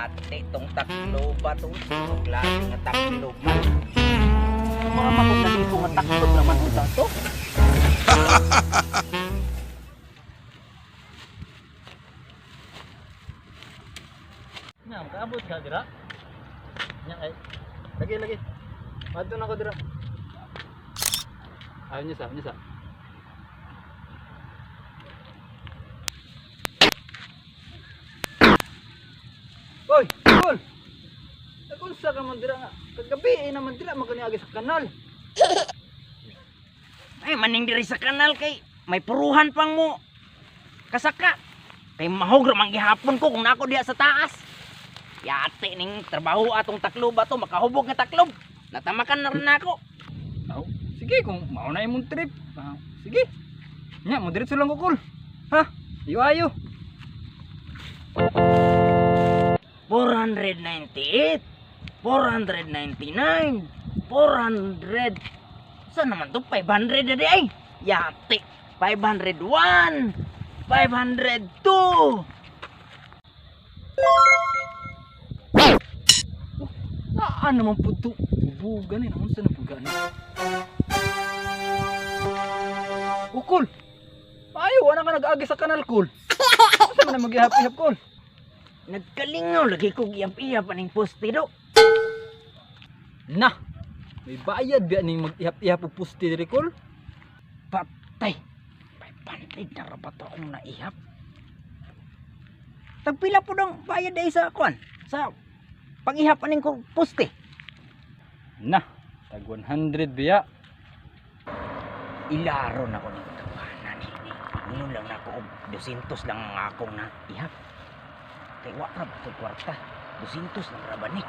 Ate, tong taklo ba to? Sino klase nga taklo ba? Mga magong nalito nga taklo naman ito to. Nya, kaabot ka dira. Nya ay. Lagi. Adto na ko dira. Ayun niya sa. Oy, Kol. Akon sa ka man dira nga. Kagabi naman dira magkaniagi sa kanal. Ay, maning diri sa kanal kay may puruhan pang mo. Kasaka. Kay mahog ramang gihapon ko kung nako diya sa taas. Yate ning trabaho atong taklo ba to makahubog nga taklob. Natamakan na rin ako. Aw, sige kung mao na imong trip. Sige. Nya, mo diretso lang ko, Kol. Ha? Ayo. 498, 499, 400. Saan naman to? 500 na di ay. Yate. 501, 502. Naan naman po ito. Bubugan eh. Unsa na bugan? Kol. Ayaw, wala ka nag-agi sa kanal, Kol. Unsa man na mag-ihap-ihap, Kol? Nagkalingaw lagi ko giyap-iyap aning poste do. Na, may bayad biya ning mag-ihap-ihap og pusti diri, Kol. Patay. 500 na rapat akong naihap. Tagpila po ng bayad ay sa kwan. Sa pag-ihap aning ko poste. Na, tag 100 biya. Ilaro na ko ng tawanan eh. Ngayon lang na ako, 200 lang ang akong na ihap. Kaya wala ba ito kwarta? 200 lang raban eh.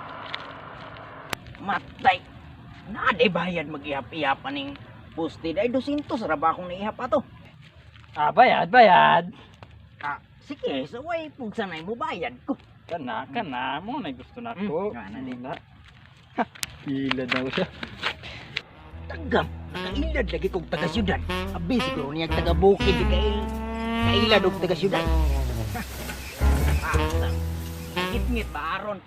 Matay. Naaday bayad mag-ihap-ihap aning poste. Dahil 200 raba akong naihap ato. Bayad. Sige, so way pug sanay mo bayad ko. Kana, mo na gusto na ko. Kana din. Ila daw siya. Tagam, nakailad lagi kong taga-syudad. Abi siguro niya taga-bukid kailad og taga-syudad. Ngit-ngit ba aron?